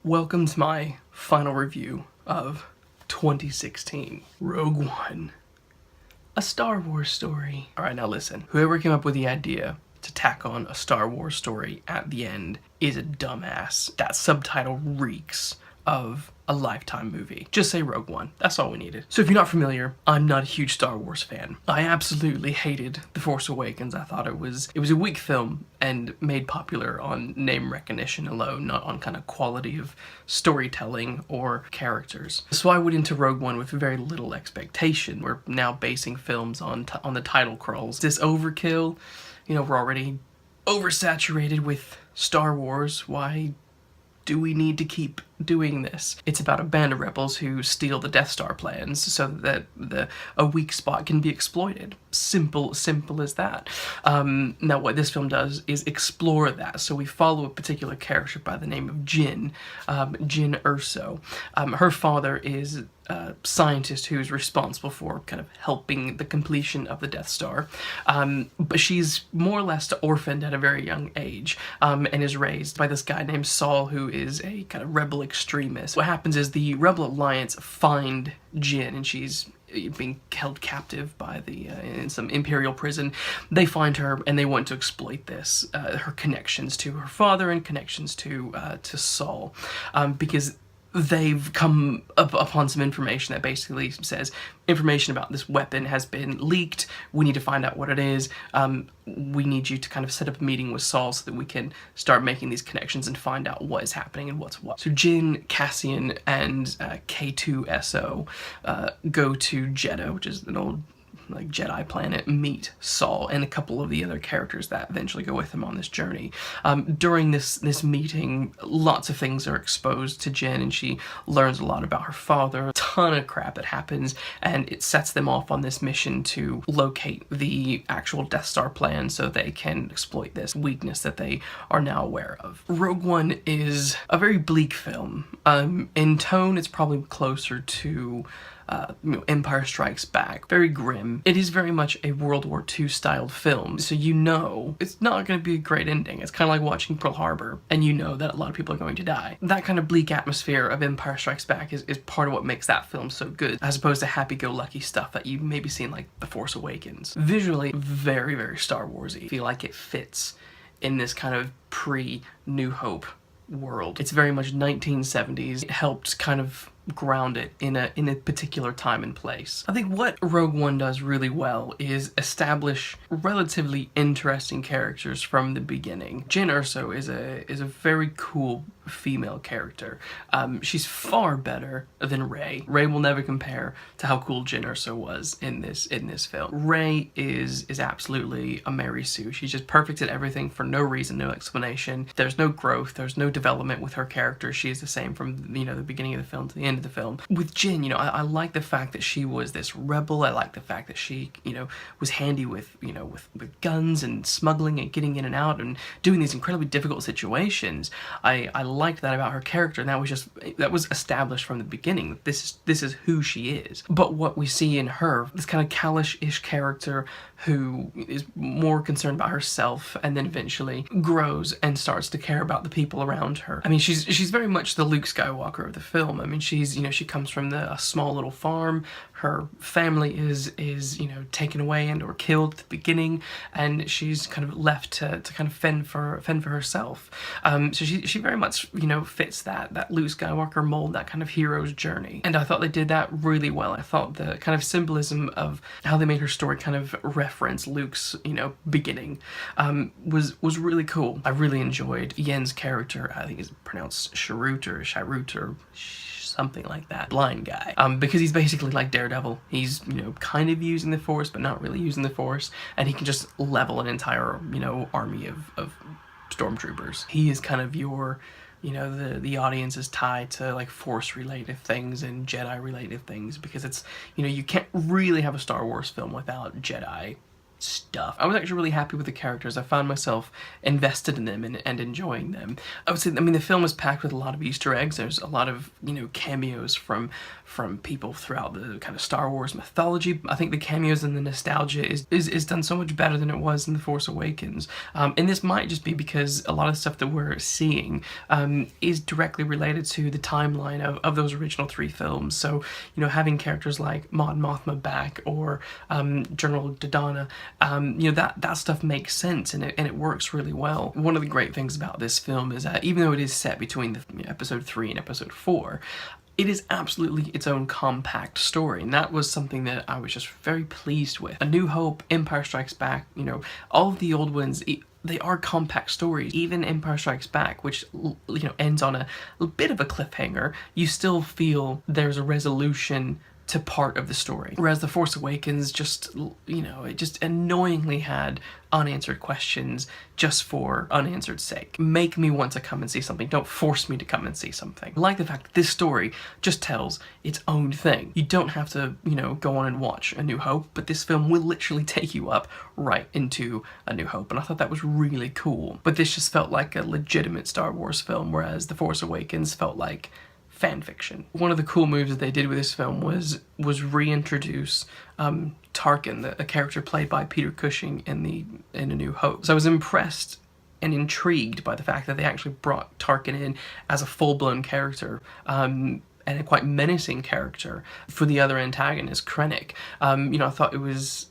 Welcome to my final review of 2016, Rogue One, a Star Wars story. Alright, now listen, whoever came up with the idea to tack on a Star Wars story at the end is a dumbass. That subtitle reeks of a Lifetime movie. Just say Rogue One. That's all we needed. So if you're not familiar, I'm not a huge Star Wars fan. I absolutely hated The Force Awakens. I thought it was a weak film and made popular on name recognition alone, not on kind of quality of storytelling or characters. So I went into Rogue One with very little expectation. We're now basing films on the title crawls. Is this overkill? You know, we're already oversaturated with Star Wars. Why do we need to keep doing this? It's about a band of rebels who steal the Death Star plans so that a weak spot can be exploited. Simple as that. Now what this film does is explore that. So we follow a particular character by the name of Jyn Erso. Her father is a scientist who's responsible for kind of helping the completion of the Death Star. But she's more or less orphaned at a very young age and is raised by this guy named Saul, who is a kind of rebel extremist. What happens is the Rebel Alliance find Jyn, and she's being held captive by in some Imperial prison. They find her and they want to exploit this, her connections to her father and connections to Saul, because they've come upon some information that basically says information about this weapon has been leaked. We need to find out what it is. We need you to kind of set up a meeting with Saul so that we can start making these connections and find out what is happening and what's what. So Jyn, Cassian, and K2SO go to Jeddah, which is an old Jedi planet, meet Saul and a couple of the other characters that eventually go with him on this journey. During this meeting, lots of things are exposed to Jyn, and she learns a lot about her father. A ton of crap that happens, and it sets them off on this mission to locate the actual Death Star plan so they can exploit this weakness that they are now aware of. Rogue One is a very bleak film. In tone, it's probably closer to Empire Strikes Back. Very grim. It is very much a World War II styled film, so you know it's not going to be a great ending. It's kind of like watching Pearl Harbor, and you know that a lot of people are going to die. That kind of bleak atmosphere of Empire Strikes Back is part of what makes that film so good, as opposed to happy-go-lucky stuff that you maybe seen like The Force Awakens. Visually, very, very Star Wars-y. I feel like it fits in this kind of pre-New Hope world. It's very much 1970s. It helped kind of ground it in a particular time and place. I think what Rogue One does really well is establish relatively interesting characters from the beginning. Jyn Erso is a very cool female character. She's far better than Rey. Rey will never compare to how cool Jyn Erso was in this film. Rey is absolutely a Mary Sue. She's just perfect at everything for no reason, no explanation. There's no growth, there's no development with her character. She is the same from, you know, the beginning of the film to the end of the film. With Jyn, you know, I like the fact that she was this rebel. I like the fact that she, you know, was handy with, you know, with guns and smuggling and getting in and out and doing these incredibly difficult situations. I liked that about her character, and that was established from the beginning. This is who she is. But what we see in her, this kind of Kalish-ish character who is more concerned about herself and then eventually grows and starts to care about the people around her. I mean, she's very much the Luke Skywalker of the film. I mean, she's, you know, she comes from a small little farm. Her family is you know, taken away and or killed at the beginning, and she's kind of left to kind of fend for herself. So she very much, you know, fits that Luke Skywalker mold, that kind of hero's journey. And I thought they did that really well. I thought the kind of symbolism of how they made her story kind of reference Luke's, you know, beginning was really cool. I really enjoyed Yen's character. I think it's pronounced Sharut or something like that. Blind guy. Because he's basically like Daredevil. He's, you know, kind of using the Force, but not really using the Force, and he can just level an entire, you know, army of stormtroopers. He is kind of your, you know, the audience is tied to like Force related things and Jedi related things, because it's, you know, you can't really have a Star Wars film without Jedi stuff. I was actually really happy with the characters. I found myself invested in them and enjoying them. I would say, I mean, the film was packed with a lot of Easter eggs. There's a lot of, you know, cameos from people throughout the kind of Star Wars mythology. I think the cameos and the nostalgia is done so much better than it was in The Force Awakens. And this might just be because a lot of stuff that we're seeing is directly related to the timeline of those original 3 films. So, you know, having characters like Mon Mothma back, or General Dodonna, you know, that stuff makes sense, and it works really well. One of the great things about this film is that even though it is set between episode 3 and episode 4, it is absolutely its own compact story, and that was something that I was just very pleased with. A New Hope, Empire Strikes Back, you know, all of the old ones, they are compact stories. Even Empire Strikes Back, which, you know, ends on a bit of a cliffhanger, you still feel there's a resolution to part of the story. Whereas The Force Awakens just, you know, it just annoyingly had unanswered questions just for unanswered sake. Make me want to come and see something. Don't force me to come and see something. I like the fact that this story just tells its own thing. You don't have to, you know, go on and watch A New Hope, but this film will literally take you up right into A New Hope, and I thought that was really cool. But this just felt like a legitimate Star Wars film, whereas The Force Awakens felt like fan fiction. One of the cool moves that they did with this film was reintroduce Tarkin, a character played by Peter Cushing in A New Hope. So I was impressed and intrigued by the fact that they actually brought Tarkin in as a full-blown character, and a quite menacing character for the other antagonist, Krennic. You know, I thought it was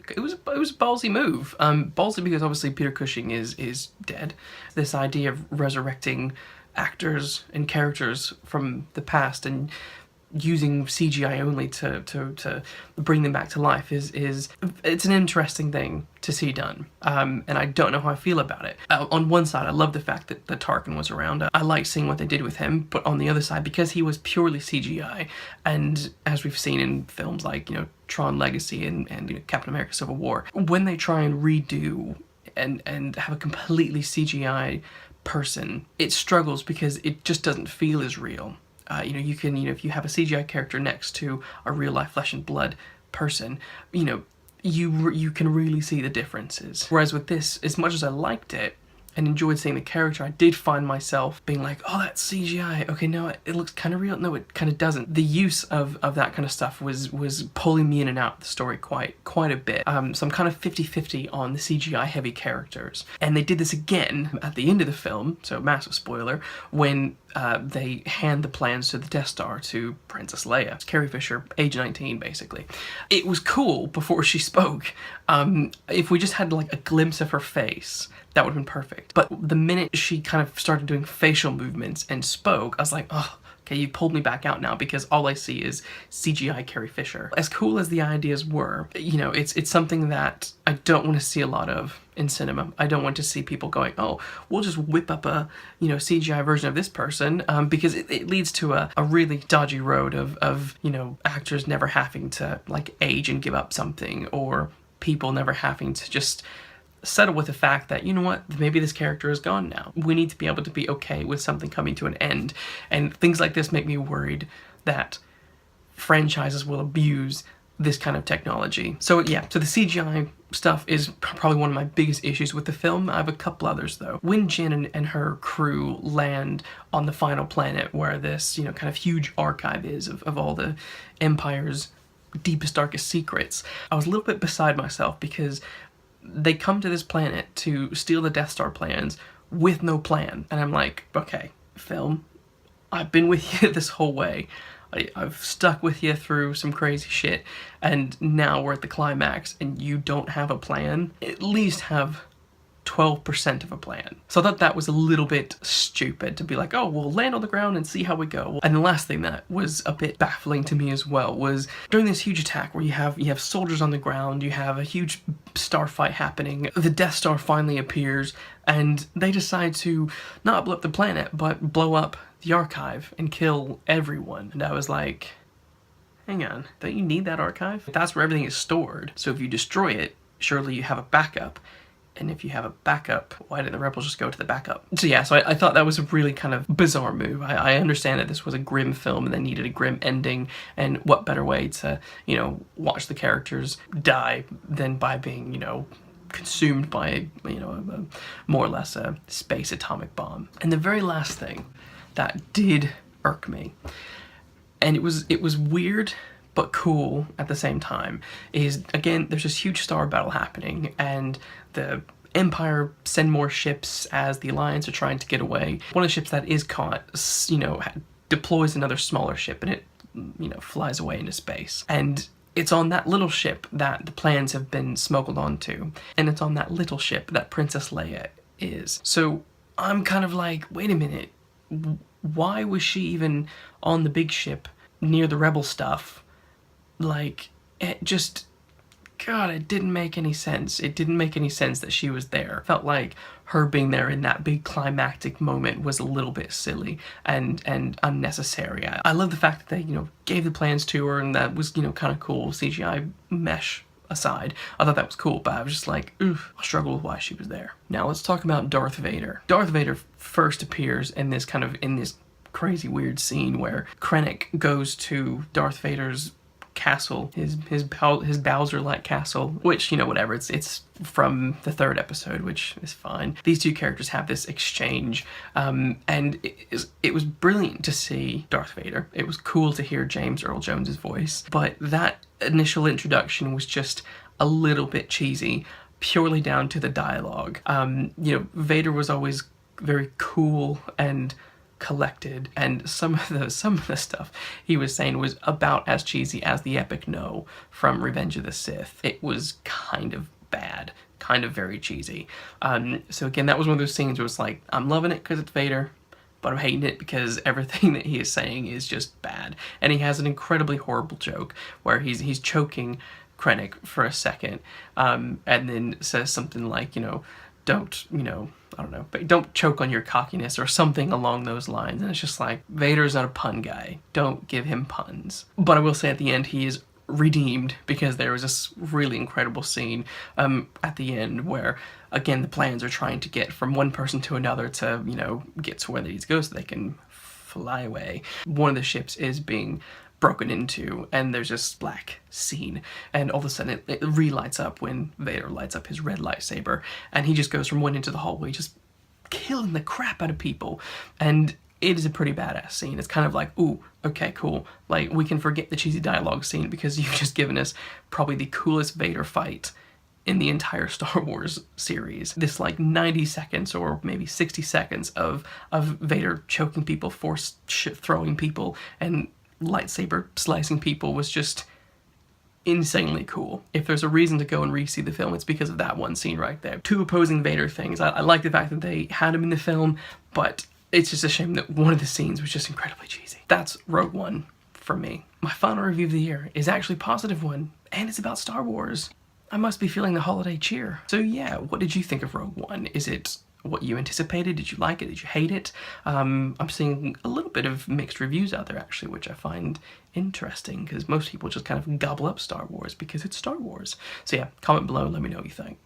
a ballsy move. Ballsy because obviously Peter Cushing is dead. This idea of resurrecting actors and characters from the past and using CGI only to bring them back to life is it's an interesting thing to see done, and I don't know how I feel about it. On one side, I love the fact that Tarkin was around. I like seeing what they did with him, but on the other side, because he was purely CGI, and as we've seen in films like, you know, Tron Legacy and you know, Captain America Civil War, when they try and redo and have a completely CGI person, it struggles because it just doesn't feel as real. You know, you can, you know, if you have a CGI character next to a real life flesh and blood person, you know, you can really see the differences. Whereas with this, as much as I liked it and enjoyed seeing the character, I did find myself being like, oh, that's CGI. Okay, no, it looks kind of real. No, it kind of doesn't. The use of that kind of stuff was pulling me in and out of the story quite a bit. So I'm kind of 50-50 on the CGI heavy characters. And they did this again at the end of the film, so massive spoiler, when they hand the plans to the Death Star to Princess Leia. It's Carrie Fisher, age 19, basically. It was cool before she spoke. If we just had like a glimpse of her face, that would have been perfect. But the minute she kind of started doing facial movements and spoke, I was like, oh, okay, you pulled me back out now, because all I see is CGI Carrie Fisher. As cool as the ideas were, you know, it's something that I don't want to see a lot of in cinema. I don't want to see people going, oh, we'll just whip up a, you know, CGI version of this person, because it leads to a really dodgy road of, you know, actors never having to, like, age and give up something, or people never having to just settle with the fact that, you know what, maybe this character is gone now. We need to be able to be okay with something coming to an end, and things like this make me worried that franchises will abuse this kind of technology. So yeah, so the CGI stuff is probably one of my biggest issues with the film. I have a couple others though. When Jin and her crew land on the final planet where this, you know, kind of huge archive is of all the Empire's deepest, darkest secrets, I was a little bit beside myself, because they come to this planet to steal the Death Star plans with no plan. And I'm like, okay, film, I've been with you this whole way. I've stuck with you through some crazy shit, and now we're at the climax and you don't have a plan. At least have 12% of a plan. So I thought that was a little bit stupid to be like, oh, we'll land on the ground and see how we go. And the last thing that was a bit baffling to me as well was during this huge attack where you have soldiers on the ground, you have a huge star fight happening, the Death Star finally appears, and they decide to not blow up the planet, but blow up the archive and kill everyone. And I was like, hang on, don't you need that archive? That's where everything is stored. So if you destroy it, surely you have a backup. And if you have a backup, why didn't the rebels just go to the backup? So yeah, so I thought that was a really kind of bizarre move. I understand that this was a grim film and they needed a grim ending, and what better way to, you know, watch the characters die than by being, you know, consumed by, you know, more or less a space atomic bomb. And the very last thing that did irk me, and it was weird but cool at the same time, is, again, there's this huge star battle happening, and the Empire send more ships as the Alliance are trying to get away. One of the ships that is caught, you know, deploys another smaller ship, and it, you know, flies away into space. And it's on that little ship that the plans have been smuggled onto, and it's on that little ship that Princess Leia is. So I'm kind of like, wait a minute, why was she even on the big ship near the rebel stuff? Like, it just, God, it didn't make any sense. It didn't make any sense that she was there. Felt like her being there in that big climactic moment was a little bit silly and unnecessary. I love the fact that they, you know, gave the plans to her, and that was, you know, kind of cool. CGI mesh aside, I thought that was cool, but I was just like, oof, I struggle with why she was there. Now let's talk about Darth Vader. Darth Vader first appears in this crazy weird scene where Krennic goes to Darth Vader's castle, his Bowser-like castle, which, you know, whatever, it's from the 3rd episode, which is fine. These two characters have this exchange, and it was brilliant to see Darth Vader. It was cool to hear James Earl Jones's voice, but that initial introduction was just a little bit cheesy, purely down to the dialogue. You know, Vader was always very cool and collected, and some of the stuff he was saying was about as cheesy as the epic No from Revenge of the Sith. It was kind of bad, kind of very cheesy. So again, that was one of those scenes where it's like, I'm loving it because it's Vader, but I'm hating it because everything that he is saying is just bad. And he has an incredibly horrible joke where he's choking Krennic for a second, and then says something like, you know, don't, you know, I don't know, but don't choke on your cockiness or something along those lines. And it's just like, Vader's not a pun guy. Don't give him puns. But I will say at the end, he is redeemed, because there was this really incredible scene at the end where, again, the plans are trying to get from one person to another to, you know, get to where they need to go so they can fly away. One of the ships is being broken into, and there's this black scene, and all of a sudden it relights up when Vader lights up his red lightsaber, and he just goes from one end to the hallway just killing the crap out of people, and it is a pretty badass scene. It's kind of like, ooh, okay, cool, like, we can forget the cheesy dialogue scene because you've just given us probably the coolest Vader fight in the entire Star Wars series. This like 90 seconds or maybe 60 seconds of Vader choking people, force throwing people, and lightsaber slicing people was just insanely cool. If there's a reason to go and re-see the film, it's because of that one scene right there. Two opposing Vader things. I like the fact that they had him in the film, but it's just a shame that one of the scenes was just incredibly cheesy. That's Rogue One for me. My final review of the year is actually a positive one, and it's about Star Wars. I must be feeling the holiday cheer. So yeah, what did you think of Rogue One? Is it what you anticipated? Did you like it? Did you hate it? I'm seeing a little bit of mixed reviews out there, actually, which I find interesting, because most people just kind of gobble up Star Wars because it's Star Wars. So yeah, comment below, let me know what you think.